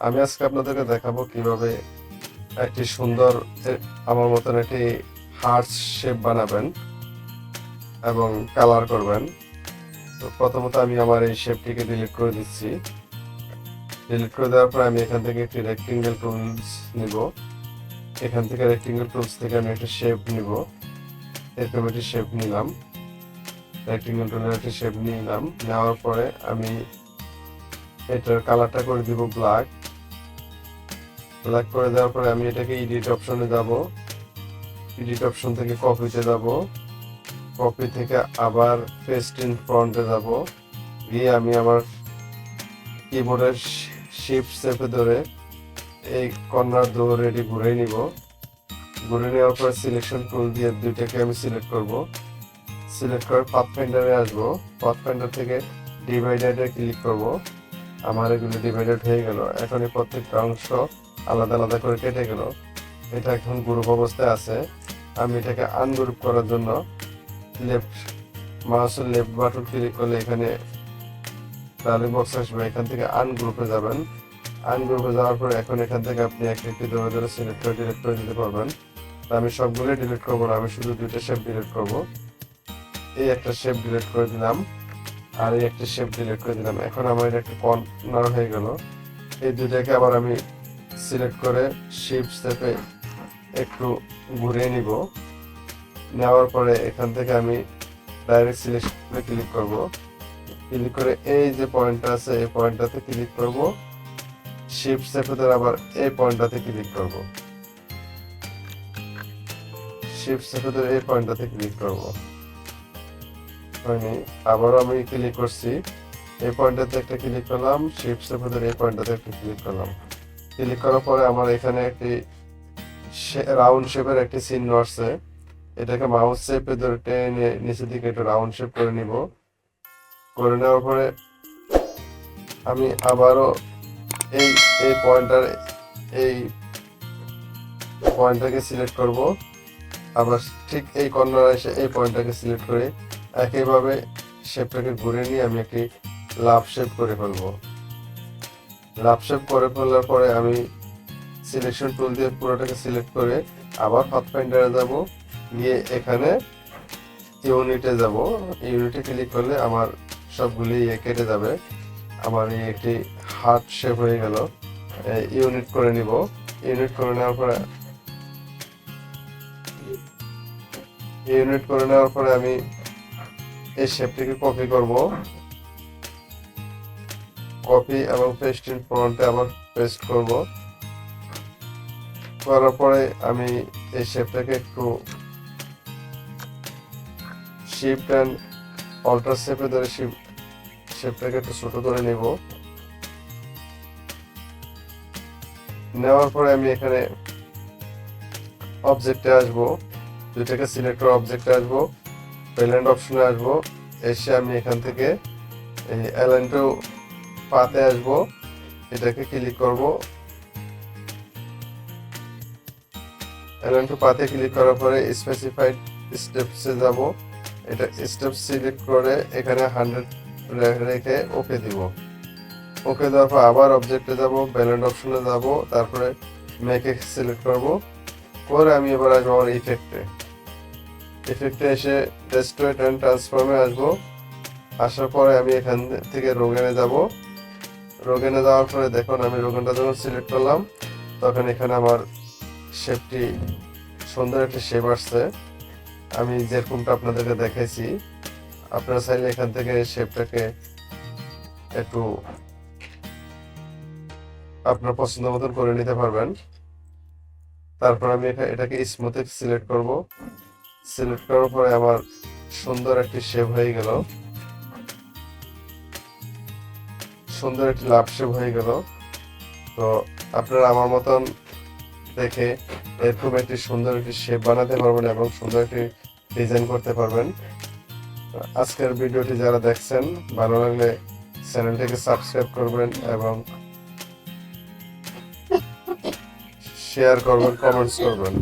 আমি আজকে আপনাদেরকে দেখাবো কিভাবে একটি সুন্দর আমার মতন একটি হার্ট শেপ বানাবেন এবং কালার করবেন। তো প্রথমত আমি আমার এই শেপটিকে ডিলিট করে দিচ্ছি। ডিলিট করে দেওয়ার পর আমি এখান থেকে একটি রেক্টেঙ্গেল টুলস নিব। এখান থেকে রেক্টেঙ্গেল টুলস থেকে আমি একটা শেপ নিব। এরকম একটি শেপ নিলাম, রেক্টেঙ্গেল টুলের একটি শেপ নিলাম। নেওয়ার পরে আমি এটার কালারটা করে দিব ব্ল্যাক। ব্ল্যাক করে দেওয়ার পরে আমি এটাকে এডিট অপশনে যাব। এডিট অপশন থেকে কপিতে যাব। কপি থেকে আবার পেস্ট ইন ফন্টে যাব। গিয়ে আমি আমার কিবোর্ডের শিফট চেপে ধরে এই কর্নার ধরে এটি ঘুরে নিব। ঘুরে নেওয়ার পর সিলেকশন টুল দিয়ে দুইটাকে আমি সিলেক্ট করব। সিলেক্ট করে পাথফাইন্ডারে আসবো। পাথফাইন্ডার থেকে ডিভাইডারে ক্লিক করব। আমার এগুলো ডিভাইডেড হয়ে গেল। এখন এই প্রত্যেকটা অংশ আলাদা আলাদা করে কেটে গেল। এটা এখন গ্রুপ অবস্থায় আছে। আমি এটাকে আনগ্রুপ করার জন্য মাউসের লেফট বাটন ক্লিক করলে এখানে ডায়লগ বক্স আসবে। এখান থেকে আনগ্রুপে যাবেন। আনগ্রুপে যাওয়ার পরে এখন এখান থেকে আপনি একটি ধরে ধরে সিলেক্ট করে ডিলিট করে দিতে পারবেন। আমি সবগুলোই ডিলিট করবো না, আমি শুধু দুইটা শেপ ডিলিট করব। এই একটা শেপ ডিলিট করে দিলাম আর এই একটা শেপ ডিলিট করে দিলাম। এখন আমার এটা একটা কর্নার হয়ে গেল। এই দুইটাকে আবার আমি সিলেক্ট করে শিফট চেপে একটু ঘুরিয়ে নিব। নেওয়ার পরে এখান থেকে আমি ডাইরেক্ট সিলেকশনে ক্লিক করব। ক্লিক করে এই যে পয়েন্টটা আছে এই পয়েন্টটাতে ক্লিক করব। শিফট চেপে ধরে আবার এই পয়েন্টটাতে ক্লিক করব। শিফট চেপে ধরে এই পয়েন্টটাতে ক্লিক করব। আবারও আমি ক্লিক করছি, এই পয়েন্টটাতে একটা ক্লিক করলাম। শিফট চেপে ধরে এই পয়েন্টটাতে একটা ক্লিক করলাম। ক্লিক করার পরে আমার এখানে একটি রাউন্ড শেপের একটি চিহ্ন আসছে। এটাকে মাউস চেপে ধরে টেনে নিচের দিকে একটু রাউন্ড শেপ করে নিব। করে নেওয়ার পরে আমি আবারও এই এই পয়েন্টটাকে সিলেক্ট করব। আবার ঠিক এই কর্নারে এসে এই পয়েন্টটাকে সিলেক্ট করে একইভাবে শেপটাকে ঘুরে নিয়ে আমি একটি লাভ শেপ করে ফেলবো। লাভ শেপ করে ফেলার পরে আমি সিলেকশন টুল দিয়ে পুরোটাকে সিলেক্ট করে আবার পাথফাইন্ডারে যাব। গিয়ে এখানে ইউনিটে যাব। ইউনিটে ক্লিক করলে আমার সবগুলি কেটে যাবে। আমার এই একটি হার্ট শেপ হয়ে গেল। ইউনিট করে নিব। ইউনিট করে নেওয়ার পরে আমি এই শেপটিকে কপি করব। কপি এবং পেস্ট ইন ফন্টে আবার পেস্ট করব। করার পরে আমি এই শেপটাকে একটু শিফট এন্ড অল্টার শেপে ধরে শেপটাকে একটু ছোট করে নেব। নেওয়ার পরে আমি এখানে অবজেক্টে আসব। দুইটাকে সিলেক্ট করে অবজেক্টে আসব। প্যালেন্ড অপশনে আসব। এসে আমি এখান থেকে এই অ্যালাইন টু পাতে আসব। এটাকে ক্লিক করব। অ্যালাইন টু পাতে ক্লিক করার পরে স্পেসিফাইড স্টেপসে যাব। এটা স্টেপ সিলেক্ট করে এখানে 100 রেখে ওকে দিব। ওকে দেওয়ার পর আবার অবজেক্টে যাব, ব্যালেন্ড অপশনে যাব, তারপরে মেকে সিলেক্ট করব। করে আমি এবার আসবো আমার ইফেক্টে এসে ডেস্ট্রয়েড এন্ড ট্রান্সফর্মে আসবো। আসার পরে আমি এখান থেকে রোগেনে যাব। রোগেনে যাওয়ার পরে দেখুন আমি রোগেনটা যখন সিলেক্ট করলাম তখন এখানে আমার শেপটি সুন্দর একটা শেপ আসছে। আমি যেরকমটা আপনাদেরকে দেখাইছি, আপনারা চাইলে এখান থেকে শেপটাকে একটু আপনার পছন্দ মতন করে নিতে পারবেন। তারপর আমি এটাকে স্মুথে সিলেক্ট করব। সিলেক্ট করার পরে আমার সুন্দর একটি শেপ হয়ে গেল। সুন্দর একটি লাভ শেপ হয়ে গেল। তো আপনারা আমার মতন দেখে এরকম একটি সুন্দর একটি শেপ বানাতে পারবেন এবং সুন্দর একটি ডিজাইন করতে পারবেন। আজকের ভিডিওটি যারা দেখছেন ভালো লাগলে চ্যানেলটিকে সাবস্ক্রাইব করবেন এবং শেয়ার করবেন, কমেন্টস করবেন।